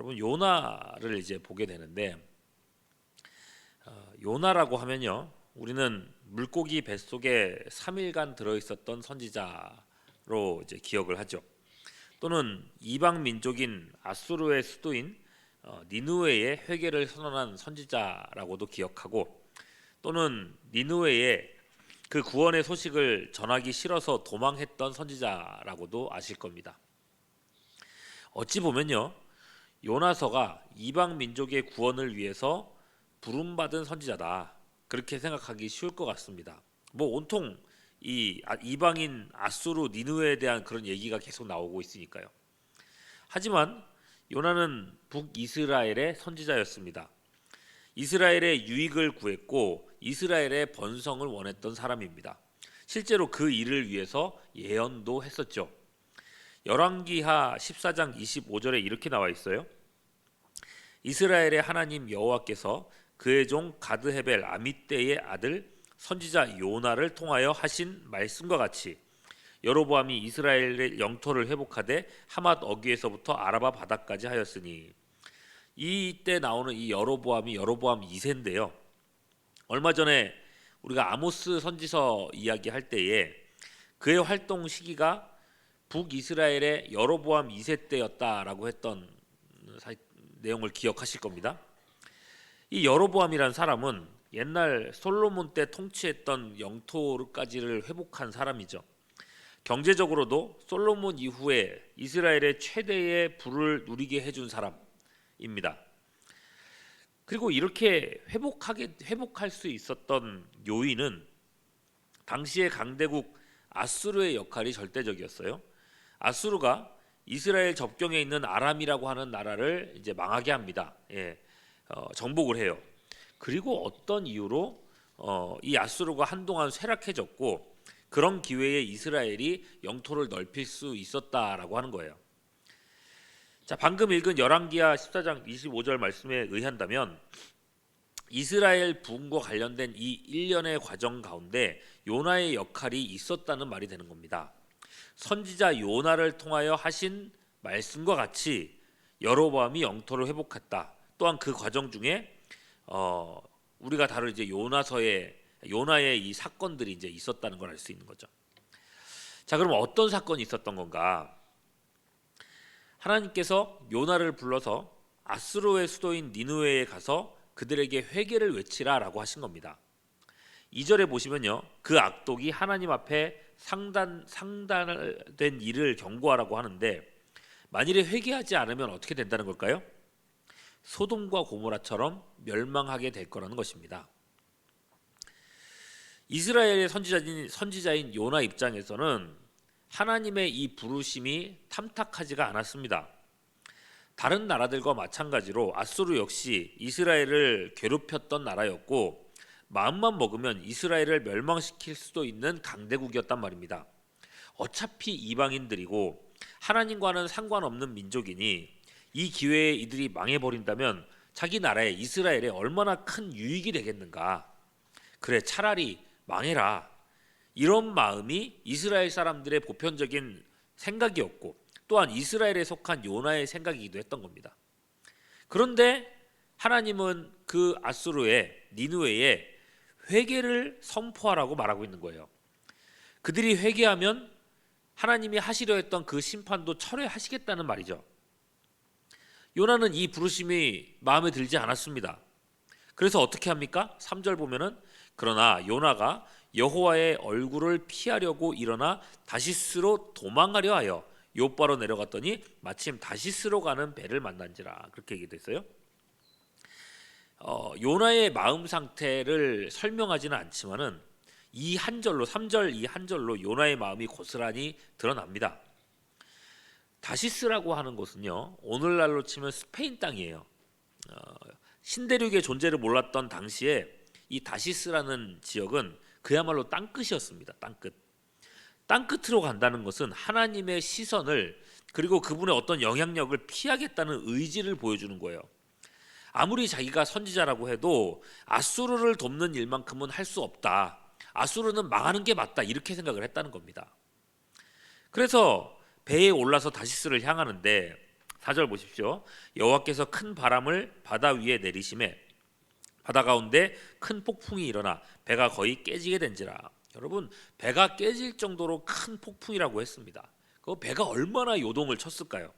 여러분 요나를 이제 보게 되는데 요나라고 하면요, 우리는 물고기 뱃속에 3일간 들어있었던 선지자로 이제 기억을 하죠. 또는 이방 민족인 아수르의 수도인 니느웨의 회개를 선언한 선지자라고도 기억하고, 또는 니느웨에 그 구원의 소식을 전하기 싫어서 도망했던 선지자라고도 아실 겁니다. 어찌 보면요, 요나서가 이방 민족의 구원을 위해서 부름받은 선지자다, 그렇게 생각하기 쉬울 것 같습니다. 뭐 온통 이 이방인 아수르 니느웨에 대한 그런 얘기가 계속 나오고 있으니까요. 하지만 요나는 북이스라엘의 선지자였습니다. 이스라엘의 유익을 구했고 이스라엘의 번성을 원했던 사람입니다. 실제로 그 일을 위해서 예언도 했었죠. 열왕기하 14장 25절에 이렇게 나와 있어요. 이스라엘의 하나님 여호와께서 그의 종 가드헤벨 아미떼의 아들 선지자 요나를 통하여 하신 말씀과 같이 여로보암이 이스라엘의 영토를 회복하되 하맛 어귀에서부터 아라바 바다까지 하였으니, 이때 나오는 이 여로보암이 여로보암 2세인데요. 얼마 전에 우리가 아모스 선지서 이야기할 때에 그의 활동 시기가 북이스라엘의 여로보암 2세 때였다라고 했던 내용을 기억하실 겁니다. 이 여로보암이란 사람은 옛날 솔로몬 때 통치했던 영토까지를 회복한 사람이죠. 경제적으로도 솔로몬 이후에 이스라엘의 최대의 부를 누리게 해준 사람입니다. 그리고 이렇게 회복할 수 있었던 요인은 당시의 강대국 아수르의 역할이 절대적이었어요. 아수르가 이스라엘 접경에 있는 아람이라고 하는 나라를 이제 망하게 합니다. 정복을 해요. 그리고 어떤 이유로 이 아수르가 한동안 쇠락해졌고, 그런 기회에 이스라엘이 영토를 넓힐 수 있었다라고 하는 거예요. 자, 방금 읽은 열왕기하 14장 25절 말씀에 의한다면 이스라엘 부흥과 관련된 이 일련의 과정 가운데 요나의 역할이 있었다는 말이 되는 겁니다. 선지자 요나를 통하여 하신 말씀과 같이 여로보암이 영토를 회복했다. 또한 그 과정 중에 우리가 다룰 이제 요나의 이 사건들이 이제 있었다는 걸 알 수 있는 거죠. 자, 그럼 어떤 사건이 있었던 건가? 하나님께서 요나를 불러서 아수르의 수도인 니느웨에 가서 그들에게 회개를 외치라라고 하신 겁니다. 2절에 보시면요, 그 악독이 하나님 앞에 상단된 일을 경고하라고 하는데, 만일에 회개하지 않으면 어떻게 된다는 걸까요? 소돔과 고모라처럼 멸망하게 될 거라는 것입니다. 이스라엘의 선지자인 요나 입장에서는 하나님의 이 부르심이 탐탁하지가 않았습니다. 다른 나라들과 마찬가지로 아수르 역시 이스라엘을 괴롭혔던 나라였고, 마음만 먹으면 이스라엘을 멸망시킬 수도 있는 강대국이었단 말입니다. 어차피 이방인들이고 하나님과는 상관없는 민족이니 이 기회에 이들이 망해버린다면 자기 나라에 이스라엘에 얼마나 큰 유익이 되겠는가. 그래, 차라리 망해라. 이런 마음이 이스라엘 사람들의 보편적인 생각이었고, 또한 이스라엘에 속한 요나의 생각이기도 했던 겁니다. 그런데 하나님은 그 아수르의 니느웨에 회개를 선포하라고 말하고 있는 거예요. 그들이 회개하면 하나님이 하시려 했던 그 심판도 철회하시겠다는 말이죠. 요나는 이 부르심이 마음에 들지 않았습니다. 그래서 어떻게 합니까? 3절 보면은, 그러나 요나가 여호와의 얼굴을 피하려고 일어나 다시스로 도망하려 하여 욥바로 내려갔더니 마침 다시스로 가는 배를 만난지라, 그렇게 얘기됐어요. 요나의 마음 상태를 설명하지는 않지만은 이 한 절로, 3절 이 한 절로 요나의 마음이 고스란히 드러납니다. 다시스라고 하는 곳은요, 오늘날로 치면 스페인 땅이에요. 신대륙의 존재를 몰랐던 당시에 이 다시스라는 지역은 그야말로 땅끝이었습니다. 땅끝으로 간다는 것은 하나님의 시선을, 그리고 그분의 어떤 영향력을 피하겠다는 의지를 보여주는 거예요. 아무리 자기가 선지자라고 해도 아수르를 돕는 일만큼은 할 수 없다. 아수르는 망하는 게 맞다, 이렇게 생각을 했다는 겁니다. 그래서 배에 올라서 다시스를 향하는데 4절 보십시오. 여호와께서 큰 바람을 바다 위에 내리심에 바다 가운데 큰 폭풍이 일어나 배가 거의 깨지게 된지라. 여러분, 배가 깨질 정도로 큰 폭풍이라고 했습니다. 그 배가 얼마나 요동을 쳤을까요?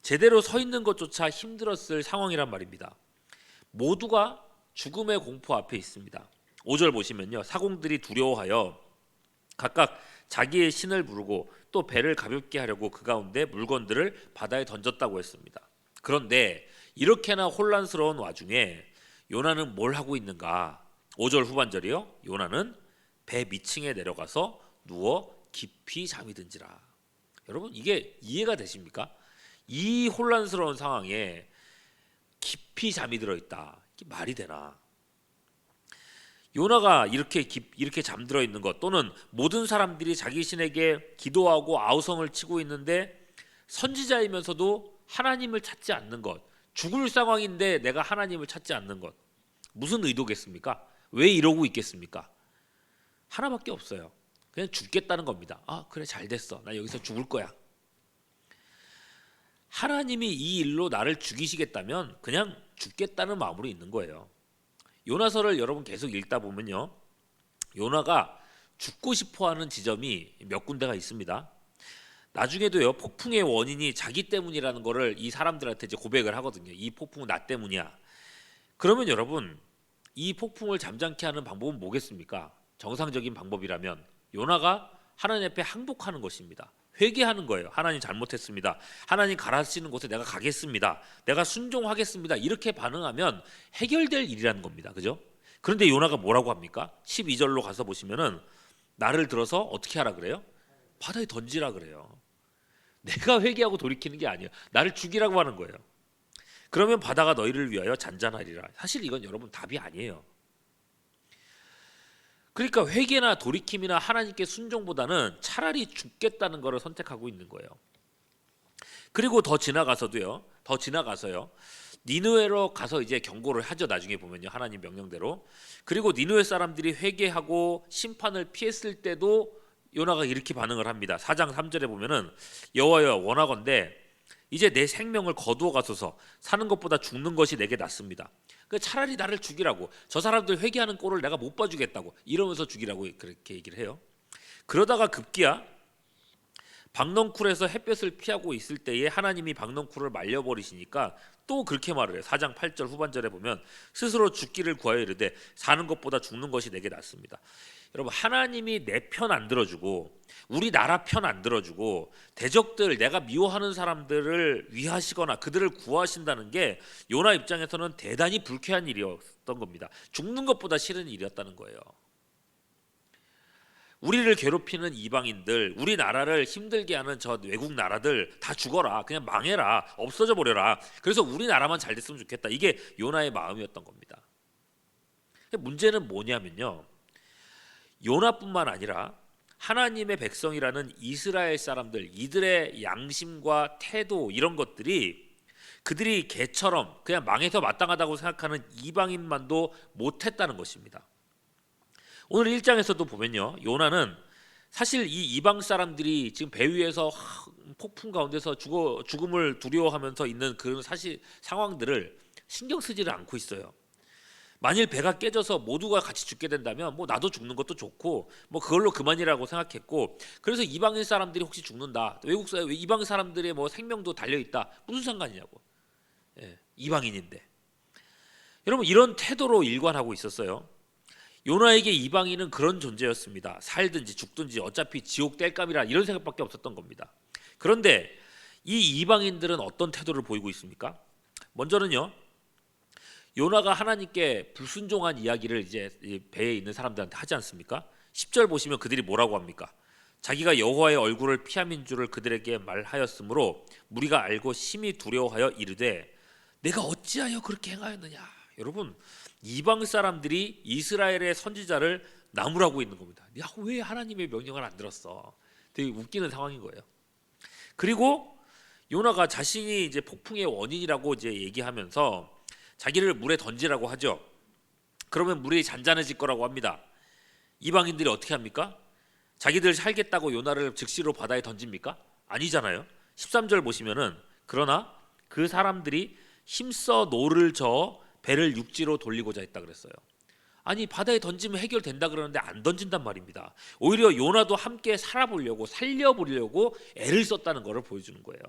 제대로 서 있는 것조차 힘들었을 상황이란 말입니다. 모두가 죽음의 공포 앞에 있습니다. 5절 보시면요, 사공들이 두려워하여 각각 자기의 신을 부르고 또 배를 가볍게 하려고 그 가운데 물건들을 바다에 던졌다고 했습니다. 그런데 이렇게나 혼란스러운 와중에 요나는 뭘 하고 있는가? 5절 후반절이요. 요나는 배 밑층에 내려가서 누워 깊이 잠이 든지라. 여러분, 이게 이해가 되십니까? 이 혼란스러운 상황에 깊이 잠이 들어 있다. 이게 말이 되나? 요나가 이렇게 잠들어 있는 것, 또는 모든 사람들이 자기 신에게 기도하고 아우성을 치고 있는데 선지자이면서도 하나님을 찾지 않는 것, 죽을 상황인데 내가 하나님을 찾지 않는 것, 무슨 의도겠습니까? 왜 이러고 있겠습니까? 하나밖에 없어요. 그냥 죽겠다는 겁니다. 아, 그래, 잘 됐어. 나 여기서 죽을 거야. 하나님이 이 일로 나를 죽이시겠다면 그냥 죽겠다는 마음으로 있는 거예요. 요나서를 여러분 계속 읽다 보면요, 요나가 죽고 싶어하는 지점이 몇 군데가 있습니다. 나중에도요, 폭풍의 원인이 자기 때문이라는 거를 이 사람들한테 이제 고백을 하거든요. 이 폭풍은 나 때문이야. 그러면 여러분, 이 폭풍을 잠잠케 하는 방법은 뭐겠습니까? 정상적인 방법이라면 요나가 하나님 앞에 항복하는 것입니다. 회개하는 거예요. 하나님 잘못했습니다. 하나님 가라시는 곳에 내가 가겠습니다. 내가 순종하겠습니다. 이렇게 반응하면 해결될 일이라는 겁니다. 그죠? 그런데 요나가 뭐라고 합니까? 12절로 가서 보시면은 나를 들어서 어떻게 하라 그래요? 바다에 던지라 그래요. 내가 회개하고 돌이키는 게 아니에요. 나를 죽이라고 하는 거예요. 그러면 바다가 너희를 위하여 잔잔하리라. 사실 이건 여러분 답이 아니에요. 그러니까 회개나 돌이킴이나 하나님께 순종보다는 차라리 죽겠다는 것을 선택하고 있는 거예요. 그리고 더 지나가서요. 니느웨로 가서 이제 경고를 하죠. 나중에 보면요, 하나님 명령대로. 그리고 니느웨 사람들이 회개하고 심판을 피했을 때도 요나가 이렇게 반응을 합니다. 4장 3절에 보면은 여호와여, 원하건대 이제 내 생명을 거두어 가소서. 사는 것보다 죽는 것이 내게 낫습니다. 차라리 나를 죽이라고, 저 사람들 회개하는 꼴을 내가 못 봐주겠다고 이러면서 죽이라고 그렇게 얘기를 해요. 그러다가 급기야 박넝쿨에서 햇볕을 피하고 있을 때에 하나님이 박넝쿨을 말려버리시니까 또 그렇게 말을 해요. 4장 8절 후반절에 보면 스스로 죽기를 구하여 이르되 사는 것보다 죽는 것이 내게 낫습니다. 여러분, 하나님이 내 편 안 들어주고 우리 나라 편 안 들어주고 대적들, 내가 미워하는 사람들을 위하시거나 그들을 구하신다는 게 요나 입장에서는 대단히 불쾌한 일이었던 겁니다. 죽는 것보다 싫은 일이었다는 거예요. 우리를 괴롭히는 이방인들, 우리 나라를 힘들게 하는 저 외국 나라들 다 죽어라, 그냥 망해라, 없어져 버려라. 그래서 우리 나라만 잘 됐으면 좋겠다. 이게 요나의 마음이었던 겁니다. 문제는 뭐냐면요, 요나뿐만 아니라 하나님의 백성이라는 이스라엘 사람들, 이들의 양심과 태도, 이런 것들이 그들이 개처럼 그냥 망해서 마땅하다고 생각하는 이방인만도 못했다는 것입니다. 오늘 1장에서도 보면요, 요나는 사실 이 이방 사람들이 지금 배 위에서 폭풍 가운데서 죽음을 두려워하면서 있는 그런 사실 상황들을 신경 쓰지를 않고 있어요. 만일 배가 깨져서 모두가 같이 죽게 된다면 뭐 나도 죽는 것도 좋고 뭐 그걸로 그만이라고 생각했고, 그래서 이방인 사람들이 혹시 죽는다, 이방 사람들의 뭐 생명도 달려 있다, 무슨 상관이냐고. 이방인인데. 여러분, 이런 태도로 일관하고 있었어요. 요나에게 이방인은 그런 존재였습니다. 살든지 죽든지 어차피 지옥 뗄감이라 이런 생각밖에 없었던 겁니다. 그런데 이 이방인들은 어떤 태도를 보이고 있습니까? 먼저는요, 요나가 하나님께 불순종한 이야기를 이제 배에 있는 사람들한테 하지 않습니까? 10절 보시면 그들이 뭐라고 합니까? 자기가 여호와의 얼굴을 피함인 줄을 그들에게 말하였으므로 무리가 알고 심히 두려워하여 이르되 내가 어찌하여 그렇게 행하였느냐. 여러분, 이방 사람들이 이스라엘의 선지자를 나무라고 있는 겁니다. 야, 왜 하나님의 명령을 안 들었어? 되게 웃기는 상황인 거예요. 그리고 요나가 자신이 이제 폭풍의 원인이라고 이제 얘기하면서 자기를 물에 던지라고 하죠. 그러면 물이 잔잔해질 거라고 합니다. 이방인들이 어떻게 합니까? 자기들 살겠다고 요나를 즉시로 바다에 던집니까? 아니잖아요. 13절 보시면은 그러나 그 사람들이 힘써 노를 저어 배를 육지로 돌리고자 했다 그랬어요. 아니, 바다에 던지면 해결된다 그러는데 안 던진단 말입니다. 오히려 요나도 함께 살아보려고, 살려보려고 애를 썼다는 것을 보여주는 거예요.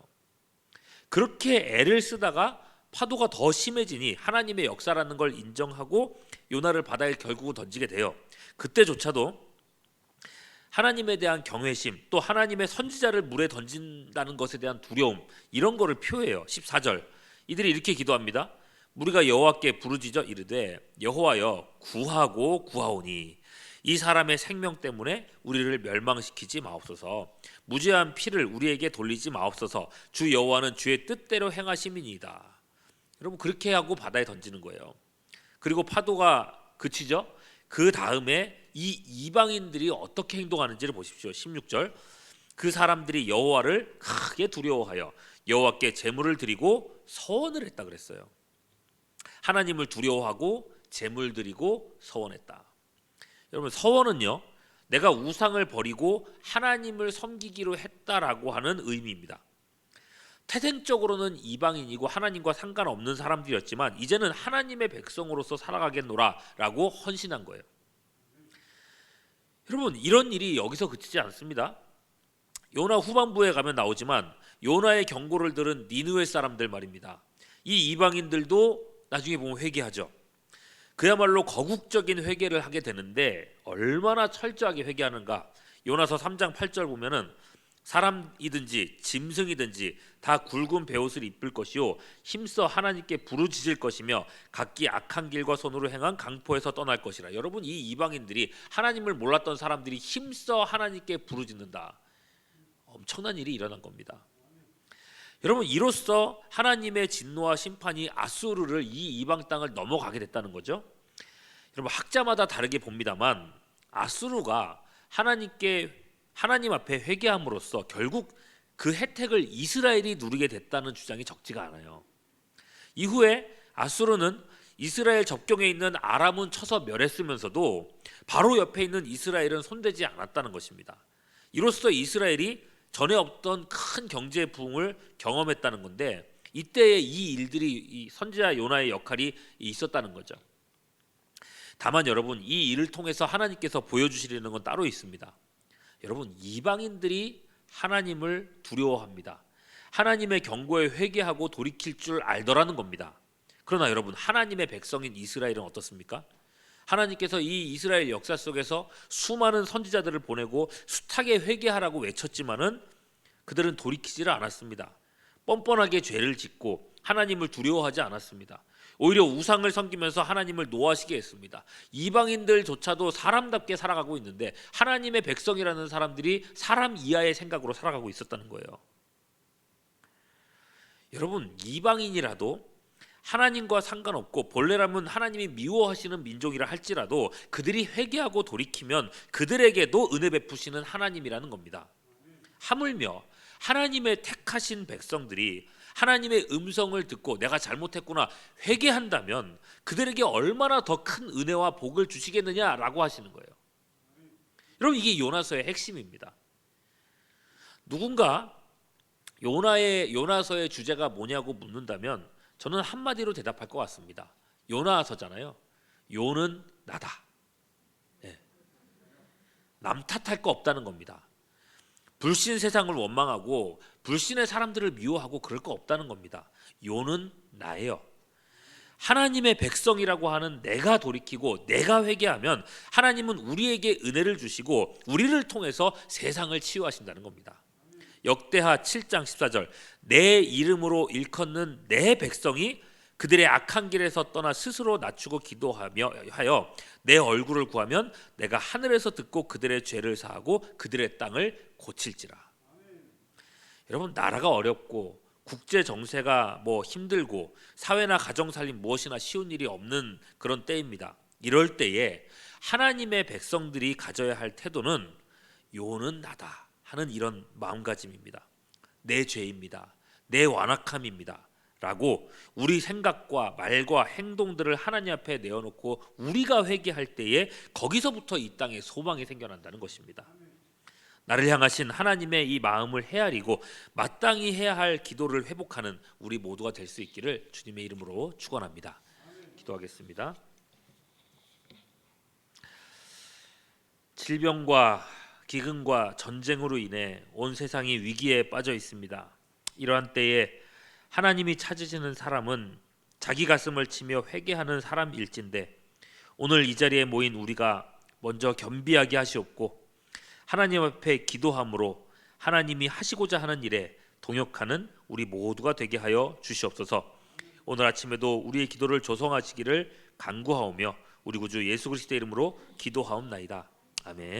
그렇게 애를 쓰다가 파도가 더 심해지니 하나님의 역사라는 걸 인정하고 요나를 바다에 결국은 던지게 돼요. 그때조차도 하나님에 대한 경외심, 또 하나님의 선지자를 물에 던진다는 것에 대한 두려움, 이런 거를 표해요. 14절, 이들이 이렇게 기도합니다. 우리가 여호와께 부르짖어 이르되 여호와여 구하고 구하오니 이 사람의 생명 때문에 우리를 멸망시키지 마옵소서. 무죄한 피를 우리에게 돌리지 마옵소서. 주 여호와는 주의 뜻대로 행하심이니이다. 여러분, 그렇게 하고 바다에 던지는 거예요. 그리고 파도가 그치죠. 그 다음에 이 이방인들이 어떻게 행동하는지를 보십시오. 16절, 그 사람들이 여호와를 크게 두려워하여 여호와께 제물을 드리고 서원을 했다 그랬어요. 하나님을 두려워하고 제물 드리고 서원했다. 여러분, 서원은요, 내가 우상을 버리고 하나님을 섬기기로 했다라고 하는 의미입니다. 태생적으로는 이방인이고 하나님과 상관없는 사람들이었지만 이제는 하나님의 백성으로서 살아가겠노라라고 헌신한 거예요. 여러분, 이런 일이 여기서 그치지 않습니다. 요나 후반부에 가면 나오지만 요나의 경고를 들은 니느웨 사람들 말입니다. 이 이방인들도 나중에 보면 회개하죠. 그야말로 거국적인 회개를 하게 되는데 얼마나 철저하게 회개하는가. 요나서 3장 8절 보면은 사람이든지 짐승이든지 다 굵은 베옷을 입을 것이요 힘써 하나님께 부르짖을 것이며 각기 악한 길과 손으로 행한 강포에서 떠날 것이라. 여러분, 이 이방인들이 하나님을 몰랐던 사람들이 힘써 하나님께 부르짖는다. 엄청난 일이 일어난 겁니다. 여러분, 이로써 하나님의 진노와 심판이 아수르를, 이 이방 땅을 넘어가게 됐다는 거죠. 여러분, 학자마다 다르게 봅니다만 아수르가 하나님 앞에 회개함으로써 결국 그 혜택을 이스라엘이 누리게 됐다는 주장이 적지가 않아요. 이후에 아수르는 이스라엘 접경에 있는 아람은 쳐서 멸했으면서도 바로 옆에 있는 이스라엘은 손대지 않았다는 것입니다. 이로써 이스라엘이 전에 없던 큰 경제 부흥을 경험했다는 건데, 이때에 이 일들이, 이 선지자 요나의 역할이 있었다는 거죠. 다만 여러분, 이 일을 통해서 하나님께서 보여주시려는 건 따로 있습니다. 여러분, 이방인들이 하나님을 두려워합니다. 하나님의 경고에 회개하고 돌이킬 줄 알더라는 겁니다. 그러나 여러분, 하나님의 백성인 이스라엘은 어떻습니까? 하나님께서 이 이스라엘 역사 속에서 수많은 선지자들을 보내고 숱하게 회개하라고 외쳤지만은 그들은 돌이키지를 않았습니다. 뻔뻔하게 죄를 짓고 하나님을 두려워하지 않았습니다. 오히려 우상을 섬기면서 하나님을 노하시게 했습니다. 이방인들조차도 사람답게 살아가고 있는데 하나님의 백성이라는 사람들이 사람 이하의 생각으로 살아가고 있었다는 거예요. 여러분, 이방인이라도 하나님과 상관없고 본래라면 하나님이 미워하시는 민족이라 할지라도 그들이 회개하고 돌이키면 그들에게도 은혜 베푸시는 하나님이라는 겁니다. 하물며 하나님의 택하신 백성들이 하나님의 음성을 듣고 내가 잘못했구나 회개한다면 그들에게 얼마나 더 큰 은혜와 복을 주시겠느냐라고 하시는 거예요. 여러분, 이게 요나서의 핵심입니다. 누군가 요나서의 주제가 뭐냐고 묻는다면 저는 한마디로 대답할 것 같습니다. 요나서잖아요. 요는 나다. 네. 남 탓할 거 없다는 겁니다. 불신 세상을 원망하고 불신의 사람들을 미워하고 그럴 거 없다는 겁니다. 요는 나예요. 하나님의 백성이라고 하는 내가 돌이키고 내가 회개하면 하나님은 우리에게 은혜를 주시고 우리를 통해서 세상을 치유하신다는 겁니다. 역대하 7장 14절, 내 이름으로 일컫는 내 백성이 그들의 악한 길에서 떠나 스스로 낮추고 기도하며 하여 내 얼굴을 구하면 내가 하늘에서 듣고 그들의 죄를 사하고 그들의 땅을 고칠지라. 여러분, 나라가 어렵고 국제 정세가 힘들고 사회나 가정 살림 무엇이나 쉬운 일이 없는 그런 때입니다. 이럴 때에 하나님의 백성들이 가져야 할 태도는 요는 나다 하는 이런 마음가짐입니다. 내 죄입니다. 내 완악함입니다. 라고 우리 생각과 말과 행동들을 하나님 앞에 내어놓고 우리가 회개할 때에 거기서부터 이 땅에 소망이 생겨난다는 것입니다. 나를 향하신 하나님의 이 마음을 헤아리고 마땅히 해야 할 기도를 회복하는 우리 모두가 될 수 있기를 주님의 이름으로 축원합니다. 기도하겠습니다. 질병과 기근과 전쟁으로 인해 온 세상이 위기에 빠져 있습니다. 이러한 때에 하나님이 찾으시는 사람은 자기 가슴을 치며 회개하는 사람일진데, 오늘 이 자리에 모인 우리가 먼저 겸비하게 하시옵고 하나님 앞에 기도함으로 하나님이 하시고자 하는 일에 동역하는 우리 모두가 되게 하여 주시옵소서. 오늘 아침에도 우리의 기도를 조성하시기를 간구하오며 우리 구주 예수 그리스도의 이름으로 기도하옵나이다. 아멘.